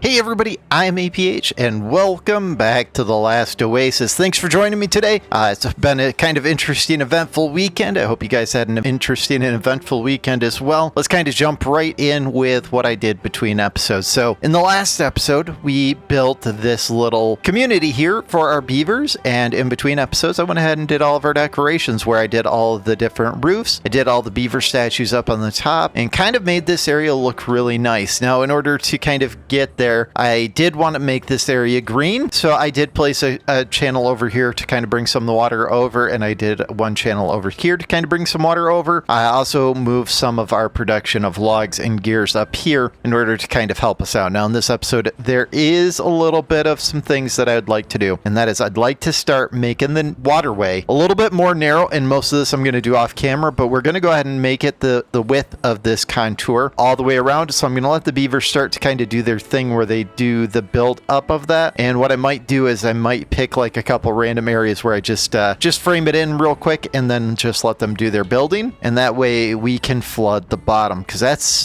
Hey everybody, I'm APH and welcome back to The Last Oasis. Thanks for joining me today. It's been a kind of interesting, eventful weekend. I hope you guys had an interesting and eventful weekend as well. Let's kind of jump right in with what I did between episodes. So in the last episode, we built this little community here for our beavers, and in between episodes, I went ahead and did all of our decorations where I did all of the different roofs. I did all the beaver statues up on the top and kind of made this area look really nice. Now, in order to kind of get there, I did want to make this area green, so I did place a channel over here to kind of bring some of the water over, and I did one channel over here to kind of bring some water over. I also moved some of our production of logs and gears up here in order to kind of help us out. Now, in this episode, there is a little bit of some things that I would like to do, and that is I'd like to start making the waterway a little bit more narrow, and most of this I'm going to do off camera, but we're going to go ahead and make it the width of this contour all the way around. So I'm going to let the beavers start to kind of do their thing where they do the build up of that. And what I might do is I might pick like a couple random areas where I just frame it in real quick and then just let them do their building, and that way we can flood the bottom, because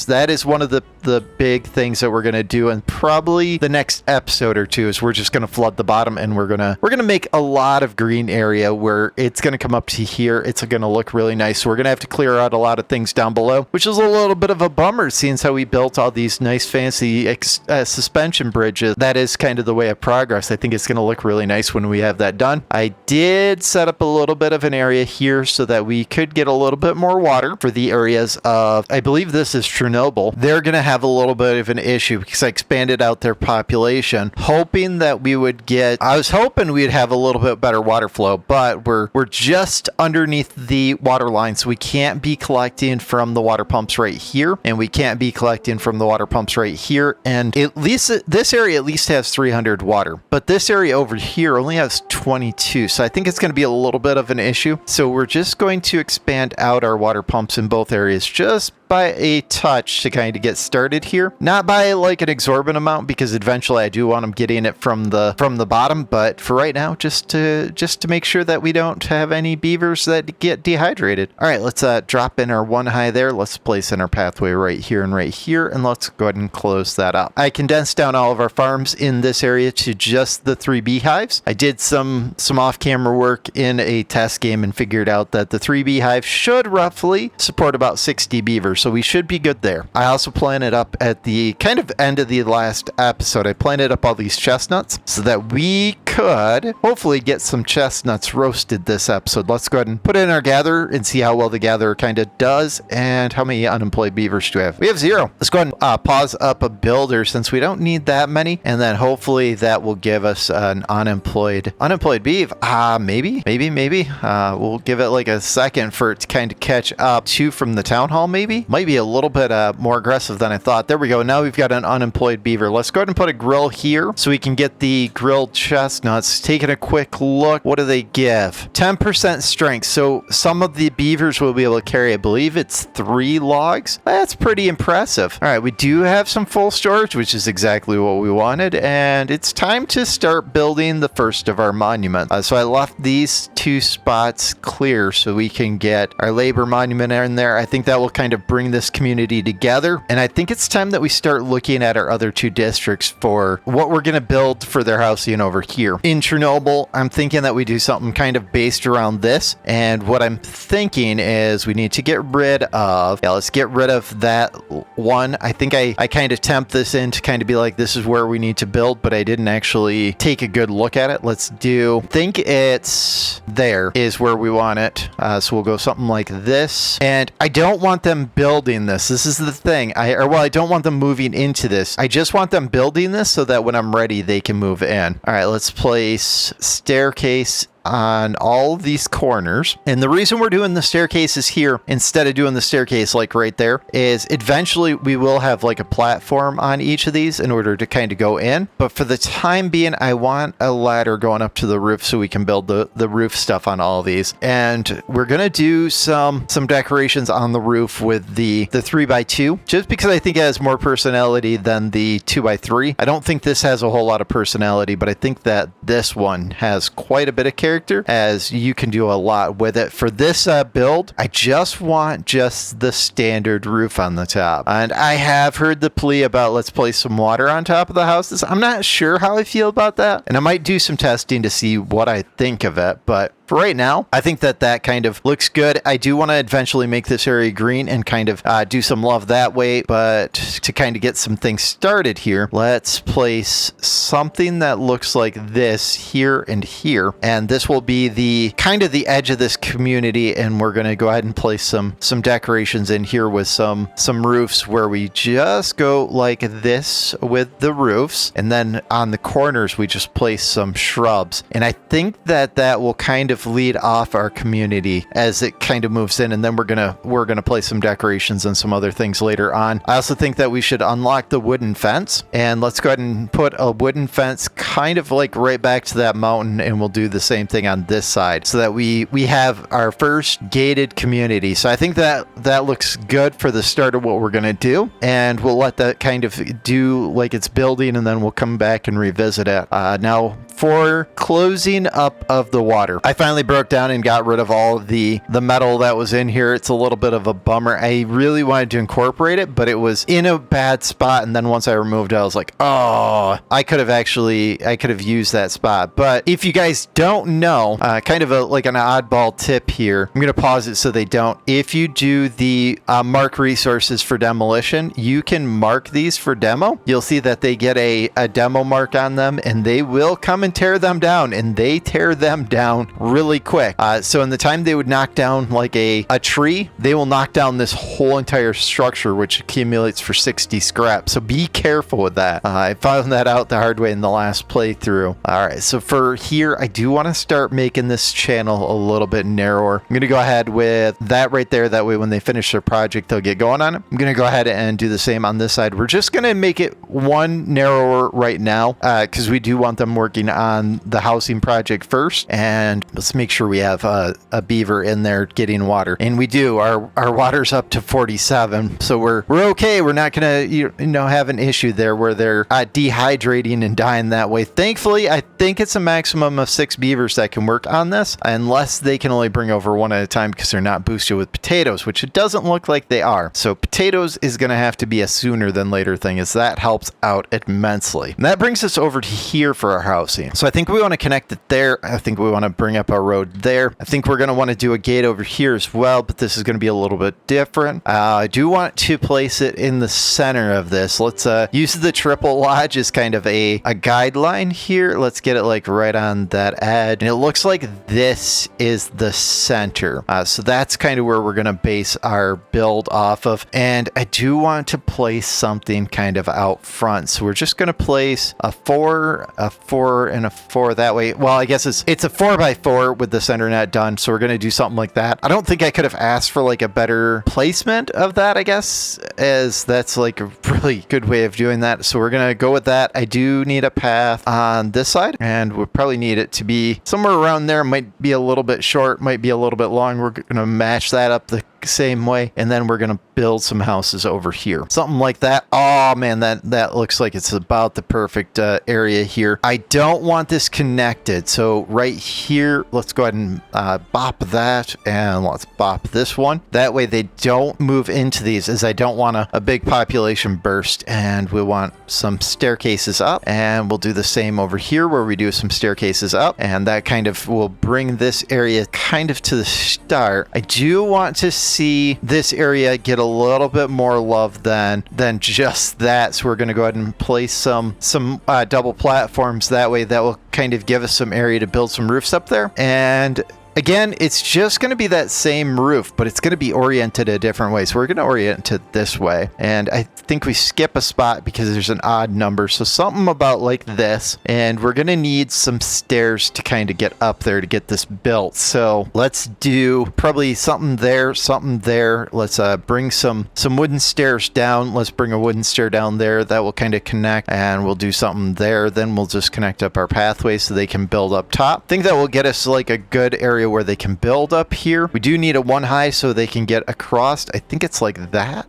that is one of the big things that we're going to do, and probably the next episode or two is we're just going to flood the bottom, and we're going to make a lot of green area where it's going to come up to here. It's going to look really nice. So we're going to have to clear out a lot of things down below, which is a little bit of a bummer, seeing how we built all these nice fancy suspension bridges. That is kind of the way of progress. I think it's going to look really nice when we have that done. I did set up a little bit of an area here so that we could get a little bit more water for the areas of, I believe this is Chernobyl. They're going to have a little bit of an issue because I expanded out their population, hoping that I was hoping we'd have a little bit better water flow, but we're just underneath the water line, so we can't be collecting from the water pumps right here, and we can't be collecting from the water pumps right here, and at least this area at least has 300 water, but this area over here only has 22, so I think it's going to be a little bit of an issue. So we're just going to expand out our water pumps in both areas just by a touch to kind of get started here, not by like an exorbitant amount, because eventually I do want them getting it from the bottom, but for right now, just to make sure that we don't have any beavers that get dehydrated. All right, let's drop in our one high there. Let's place in our pathway right here, and let's go ahead and close that up. I condensed down all of our farms in this area to just the 3 beehives. I did some off-camera work in a test game and figured out that the 3 beehives should roughly support about 60 beavers. So we should be good there. I also planted up at the kind of end of the last episode, I planted up all these chestnuts so that we could hopefully get some chestnuts roasted this episode. Let's go ahead and put in our gatherer and see how well the gatherer kind of does. And how many unemployed beavers do we have? We have 0. Let's go ahead and pause up a builder since we don't need that many. And then hopefully that will give us an unemployed beef. Maybe. We'll give it like a second for it to kind of catch up. 2 from the town hall, maybe. Might be a little bit more aggressive than I thought. There we go. Now we've got an unemployed beaver. Let's go ahead and put a grill here so we can get the grilled chestnuts. Taking a quick look. What do they give? 10% strength. So some of the beavers will be able to carry, I believe it's 3 logs. That's pretty impressive. All right, we do have some full storage, which is exactly what we wanted. And it's time to start building the first of our monuments. So I left these 2 spots clear so we can get our labor monument in there. I think that will kind of bring this community together, and I think it's time that we start looking at our other 2 districts for what we're going to build for their housing over here. In Chernobyl, I'm thinking that we do something kind of based around this, and what I'm thinking is we need to get rid of, let's get rid of that one. I think I kind of tempt this in to kind of be like, this is where we need to build, but I didn't actually take a good look at it. Think it's there is where we want it. So we'll go something like this, and I don't want them building this. This is the thing. I don't want them moving into this. I just want them building this so that when I'm ready, they can move in. All right, let's place staircase on all of these corners. And the reason we're doing the staircases here instead of doing the staircase like right there is eventually we will have like a platform on each of these in order to kind of go in. But for the time being, I want a ladder going up to the roof so we can build the roof stuff on all of these. And we're going to do some decorations on the roof with the 3x2, just because I think it has more personality than the 2x3. I don't think this has a whole lot of personality, but I think that this one has quite a bit of character. character, as you can do a lot with it. For this build, I just want the standard roof on the top. And I have heard the plea about let's place some water on top of the houses. I'm not sure how I feel about that, and I might do some testing to see what I think of it, but for right now, I think that kind of looks good. I do want to eventually make this area green and kind of do some love that way, but to kind of get some things started here, let's place something that looks like this here and here, and this will be the kind of the edge of this community, and we're going to go ahead and place some decorations in here with some roofs where we just go like this with the roofs, and then on the corners we just place some shrubs, and I think that will kind of lead off our community as it kind of moves in, and then we're gonna place some decorations and some other things later on. I also think that we should unlock the wooden fence, and let's go ahead and put a wooden fence kind of like right back to that mountain, and we'll do the same thing on this side so that we have our first gated community. So I think that looks good for the start of what we're gonna do, and we'll let that kind of do like it's building, and then we'll come back and revisit it. Now for closing up of the water, I finally broke down and got rid of all of the metal that was in here. It's a little bit of a bummer. I really wanted to incorporate it, but it was in a bad spot, and then once I removed it, I was like, oh, I could have used that spot. But if you guys don't know, kind of like an oddball tip here, I'm gonna pause it so they don't. If you do the mark resources for demolition, you can mark these for demo. You'll see that they get a demo mark on them, and they will come and tear them down, and they tear them down really quick. So in the time they would knock down like a tree, they will knock down this whole entire structure, which accumulates for 60 scrap. So be careful with that. I found that out the hard way in the last playthrough. All right, so for here, I do want to start making this channel a little bit narrower. I'm going to go ahead with that right there. That way when they finish their project, they'll get going on it. I'm going to go ahead and do the same on this side. We're just going to make it one narrower right now because we do want them working on the housing project first, and let's make sure we have a beaver in there getting water, and we do. Our water's up to 47, so we're okay. We're not gonna have an issue there where they're dehydrating and dying that way. Thankfully, I think it's a maximum of 6 beavers that can work on this, unless they can only bring over one at a time because they're not boosted with potatoes, which it doesn't look like they are. So potatoes is gonna have to be a sooner than later thing, as that helps out immensely. And that brings us over to here for our housing. So I think we want to connect it there. I think we want to bring up our road there. I think we're going to want to do a gate over here as well, but this is going to be a little bit different. I do want to place it in the center of this. Let's use the triple lodge as kind of a guideline here. Let's get it like right on that edge. And it looks like this is the center. So that's kind of where we're going to base our build off of. And I do want to place something kind of out front. So we're just going to place a 4, and a 4 that way. Well, I guess it's a 4x4 with the center net done, so we're going to do something like that. I don't think I could have asked for like a better placement of that, I guess, as that's like a really good way of doing that. So we're going to go with that. I do need a path on this side, and we'll probably need it to be somewhere around there. Might be a little bit short, might be a little bit long. We're going to match that up the same way, and then we're gonna build some houses over here, something like that. Oh man, that looks like it's about the perfect area here. I don't want this connected, so right here, let's go ahead and bop that, and let's bop this one. That way they don't move into these, as I don't want a big population burst. And we want some staircases up, and we'll do the same over here where we do some staircases up, and that kind of will bring this area kind of to the start. I do want to see this area get a little bit more love than just that, so we're going to go ahead and place some double platforms. That way that will kind of give us some area to build some roofs up there. And again, it's just going to be that same roof, but it's going to be oriented a different way. So we're going to orient it this way. And I think we skip a spot because there's an odd number. So something about like this. And we're going to need some stairs to kind of get up there to get this built. So let's do probably something there, something there. Let's bring some wooden stairs down. Let's bring a wooden stair down there. That will kind of connect, and we'll do something there. Then we'll just connect up our pathway so they can build up top. I think that will get us like a good area where they can build up here. We do need a 1 high so they can get across. I think it's like that.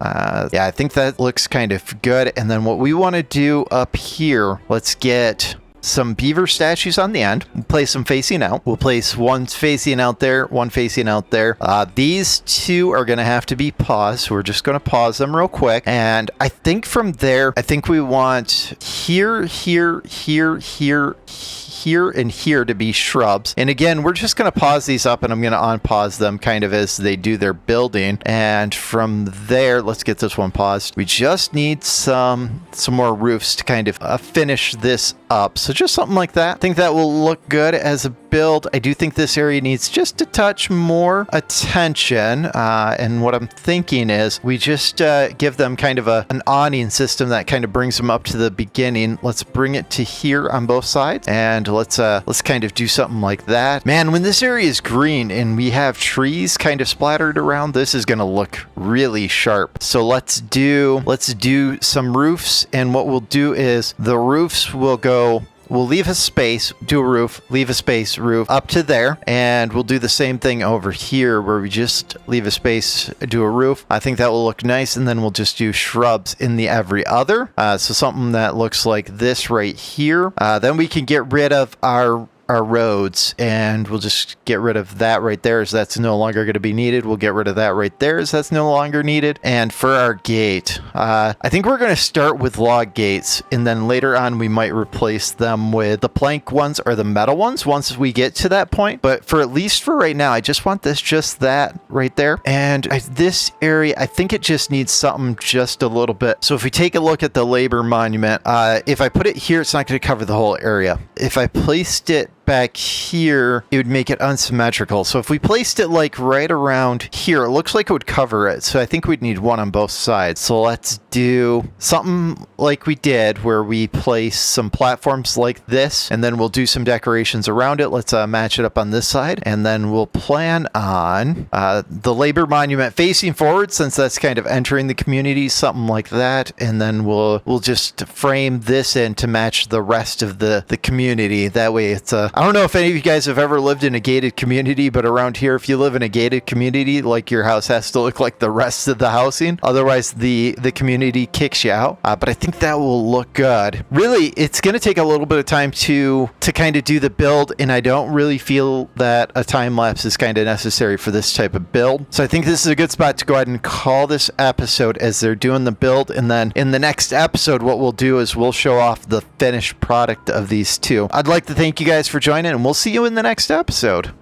Yeah, I think that looks kind of good. And then what we want to do up here, let's get some beaver statues on the end. We'll place them facing out. We'll place one facing out there, one facing out there. These two are going to have to be paused. So we're just going to pause them real quick. And I think from there, I think we want here, here, here, here, here, and here to be shrubs. And again, we're just going to pause these up, and I'm going to unpause them kind of as they do their building. And from there, let's get this one paused. We just need some more roofs to kind of finish this up. So just something like that. I think that will look good as a build. I do think this area needs just a touch more attention. And what I'm thinking is we just give them kind of an awning system that kind of brings them up to the beginning. Let's bring it to here on both sides, and let's kind of do something like that. Man, when this area is green and we have trees kind of splattered around, this is going to look really sharp. So let's do some roofs, and what we'll do is the roofs will go. We'll leave a space, do a roof, leave a space, roof up to there. And we'll do the same thing over here where we just leave a space, do a roof. I think that will look nice. And then we'll just do shrubs in the every other. So something that looks like this right here. Then we can get rid of our roads, and we'll just get rid of that right there, as that's no longer going to be needed. We'll get rid of that right there, as that's no longer needed. And for our gate, I think we're going to start with log gates, and then later on we might replace them with the plank ones or the metal ones once we get to that point. But for at least for right now, I just want just that right there. And this area, I think it just needs something just a little bit. So if we take a look at the labor monument, if I put it here, it's not going to cover the whole area. If I placed it back here, it would make it unsymmetrical. So if we placed it like right around here, it looks like it would cover it. So I think we'd need one on both sides. So let's do something like we did where we place some platforms like this, and then we'll do some decorations around it. Let's match it up on this side, and then we'll plan on the labor monument facing forward, since that's kind of entering the community, something like that. And then we'll just frame this in to match the rest of the community. That way it's I don't know if any of you guys have ever lived in a gated community, but around here, if you live in a gated community, like, your house has to look like the rest of the housing. Otherwise, the community kicks you out. But I think that will look good. Really, it's going to take a little bit of time to kind of do the build, and I don't really feel that a time lapse is kind of necessary for this type of build. So I think this is a good spot to go ahead and call this episode as they're doing the build. And then in the next episode, what we'll do is we'll show off the finished product of these two. I'd like to thank you guys for joining, and we'll see you in the next episode.